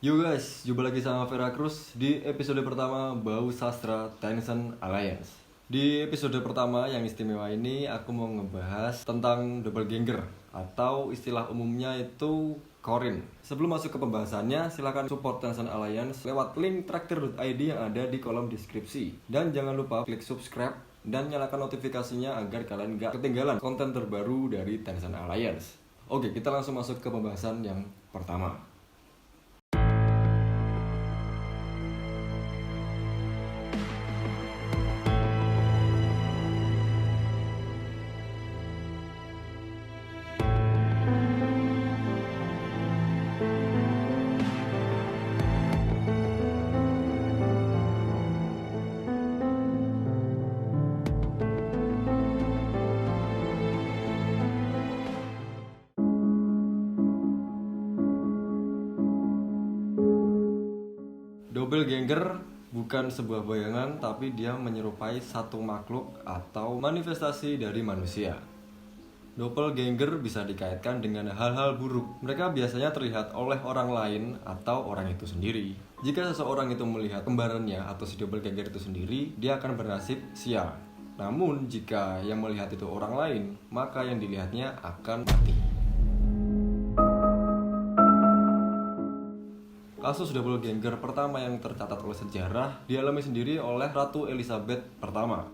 Yo guys, jumpa lagi sama Vera Cruz di episode pertama Bau Sastra Tennyson Alliance. Di episode pertama yang istimewa ini aku mau ngebahas tentang doppelganger atau istilah umumnya itu Corin. Sebelum masuk ke pembahasannya, silahkan support Tennyson Alliance lewat link traktir.id yang ada di kolom deskripsi. Dan jangan lupa klik subscribe dan nyalakan notifikasinya agar kalian gak ketinggalan konten terbaru dari Tennyson Alliance. Oke, kita langsung masuk ke pembahasan yang pertama. Doppelganger bukan sebuah bayangan, tapi dia menyerupai satu makhluk atau manifestasi dari manusia. Doppelganger bisa dikaitkan dengan hal-hal buruk. Mereka biasanya terlihat oleh orang lain atau orang itu sendiri. Jika seseorang itu melihat kembarannya atau si doppelganger itu sendiri, dia akan bernasib sial. Namun jika yang melihat itu orang lain, maka yang dilihatnya akan mati. Kasus doppelganger pertama yang tercatat oleh sejarah dialami sendiri oleh Ratu Elizabeth pertama.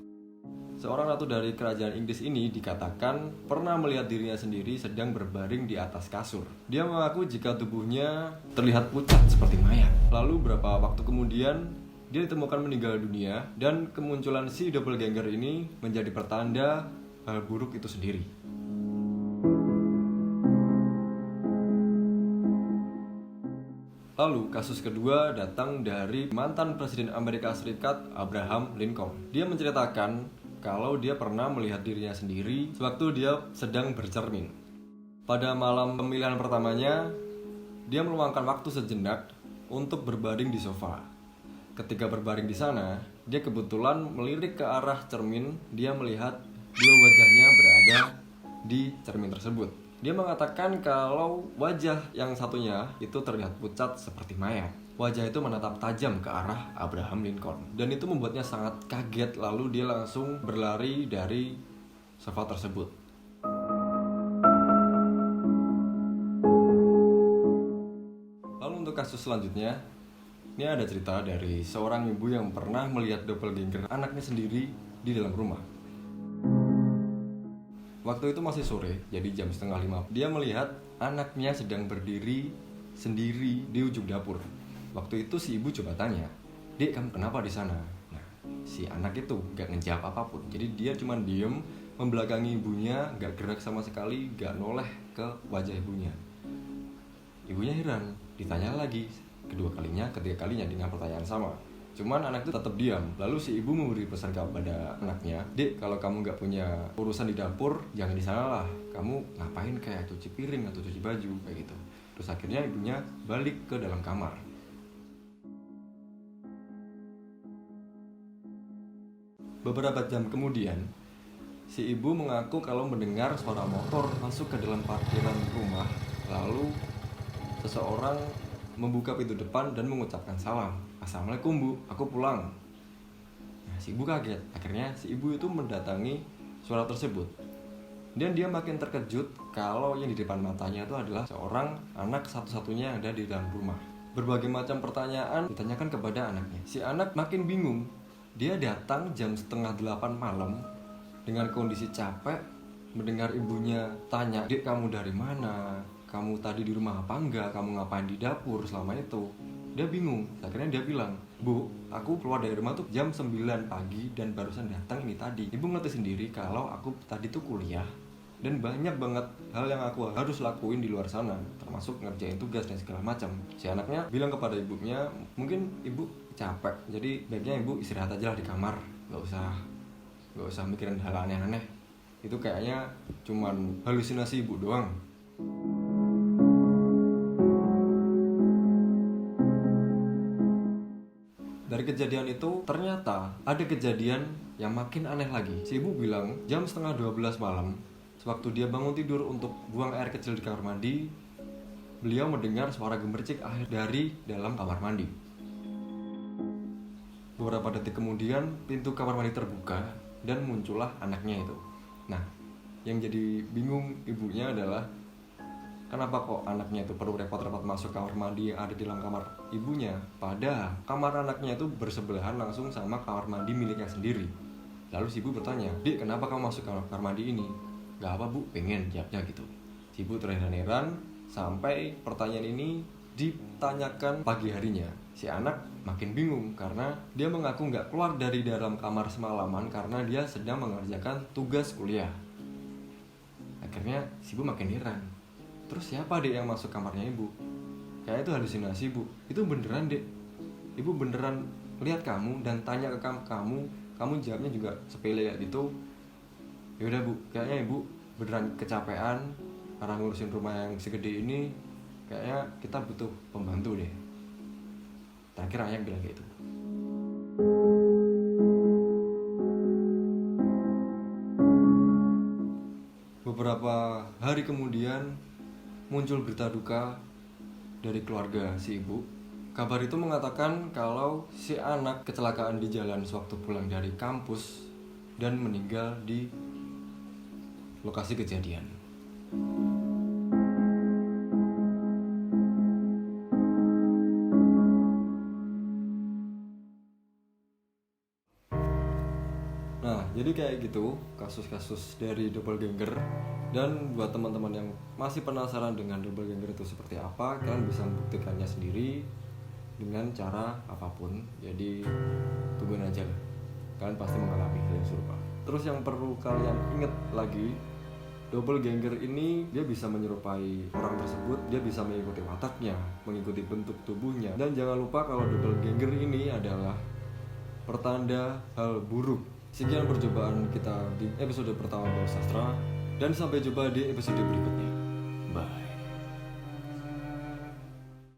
Seorang ratu dari kerajaan Inggris ini dikatakan pernah melihat dirinya sendiri sedang berbaring di atas kasur. Dia mengaku jika tubuhnya terlihat pucat seperti mayat. Lalu beberapa waktu kemudian dia ditemukan meninggal dunia, dan kemunculan si doppelganger ini menjadi pertanda hal buruk itu sendiri. Lalu, kasus kedua datang dari mantan Presiden Amerika Serikat Abraham Lincoln. Dia menceritakan kalau dia pernah melihat dirinya sendiri sewaktu dia sedang bercermin. Pada malam pemilihan pertamanya, dia meluangkan waktu sejenak untuk berbaring di sofa. Ketika berbaring di sana, dia kebetulan melirik ke arah cermin. Dia melihat dua wajahnya berada di cermin tersebut. Dia mengatakan kalau wajah yang satunya itu terlihat pucat seperti mayat. Wajah itu menatap tajam ke arah Abraham Lincoln, dan itu membuatnya sangat kaget. Lalu dia langsung berlari dari sofa tersebut. Lalu untuk kasus selanjutnya, ini ada cerita dari seorang ibu yang pernah melihat doppelganger anaknya sendiri di dalam rumah. Waktu itu masih sore, jadi jam 4:30. Dia melihat anaknya sedang berdiri sendiri di ujung dapur. Waktu itu si ibu coba tanya, "Dek, kamu kenapa di sana?" Nah, si anak itu gak ngejawab apapun. Jadi dia cuma diem, membelakangi ibunya, gak gerak sama sekali, gak noleh ke wajah ibunya. Ibunya heran, ditanya lagi, ketiga kalinya dengan pertanyaan sama. Cuman anak itu tetap diam. Lalu si ibu memberi pesan kepada anaknya, "Dek, kalau kamu nggak punya urusan di dapur, jangan di sana lah. Kamu ngapain kayak cuci piring atau cuci baju kayak gitu." Terus akhirnya ibunya balik ke dalam kamar. Beberapa jam kemudian, si ibu mengaku kalau mendengar suara motor masuk ke dalam parkiran rumah. Lalu seseorang membuka pintu depan dan mengucapkan salam. "Assalamualaikum bu, aku pulang." Nah, si ibu kaget. Akhirnya si ibu itu mendatangi suara tersebut, dan dia makin terkejut kalau yang di depan matanya itu adalah seorang anak satu-satunya yang ada di dalam rumah. Berbagai macam pertanyaan ditanyakan kepada anaknya. Si anak makin bingung. Dia datang jam 7:30 malam dengan kondisi capek, mendengar ibunya tanya, "Dek, kamu dari mana? Kamu tadi di rumah apa enggak? Kamu ngapain di dapur selama itu?" Dia bingung. Akhirnya dia bilang, "Bu, aku keluar dari rumah tuh jam 9 pagi dan barusan datang ini tadi. Ibu ngerti sendiri kalau aku tadi tuh kuliah dan banyak banget hal yang aku harus lakuin di luar sana, termasuk ngerjain tugas dan segala macam." Si anaknya bilang kepada ibunya, "Mungkin ibu capek, jadi baiknya ibu istirahat aja lah di kamar. Gak usah mikirin hal aneh-aneh. Itu kayaknya cuman halusinasi ibu doang." Dari kejadian itu, ternyata ada kejadian yang makin aneh lagi. Si ibu bilang, jam 11:30 malam, sewaktu dia bangun tidur untuk buang air kecil di kamar mandi, beliau mendengar suara gemercik air dari dalam kamar mandi. Beberapa detik kemudian pintu kamar mandi terbuka dan muncullah anaknya itu. Nah, yang jadi bingung ibunya adalah kenapa kok anaknya itu perlu repot-repot masuk kamar mandi yang ada di dalam kamar ibunya, padahal kamar anaknya itu bersebelahan langsung sama kamar mandi miliknya sendiri. Lalu si ibu bertanya, "Dik, kenapa kamu masuk kamar mandi ini?" "Gak apa bu, pengen," jawabnya gitu. Si ibu terheran-heran sampai pertanyaan ini ditanyakan pagi harinya. Si anak makin bingung karena dia mengaku gak keluar dari dalam kamar semalaman karena dia sedang mengerjakan tugas kuliah. Akhirnya si ibu makin heran. "Terus siapa dek yang masuk kamarnya ibu?" "Kayak itu halusinasi bu." "Itu beneran dek? Ibu beneran lihat kamu dan tanya ke kamu jawabnya juga sepele kayak gitu?" "Yaudah bu, kayaknya ibu beneran kecapean karena ngurusin rumah yang segede ini. Kayaknya kita butuh pembantu deh." Terakhir ayah bilang kayak gitu. Beberapa hari kemudian muncul berita duka dari keluarga si ibu. Kabar itu mengatakan kalau si anak kecelakaan di jalan sewaktu pulang dari kampus dan meninggal di lokasi kejadian. Nah, jadi kayak gitu kasus-kasus dari doppelganger. Dan buat teman-teman yang masih penasaran dengan doppelganger itu seperti apa, kalian bisa membuktikannya sendiri dengan cara apapun. Jadi tungguin aja, kalian pasti mengalami hal yang serupa. Terus yang perlu kalian ingat lagi, doppelganger ini dia bisa menyerupai orang tersebut, dia bisa mengikuti wataknya, mengikuti bentuk tubuhnya. Dan jangan lupa kalau doppelganger ini adalah pertanda hal buruk. Sekian percobaan kita di episode pertama Bau Sastra, dan sampai jumpa di episode berikutnya.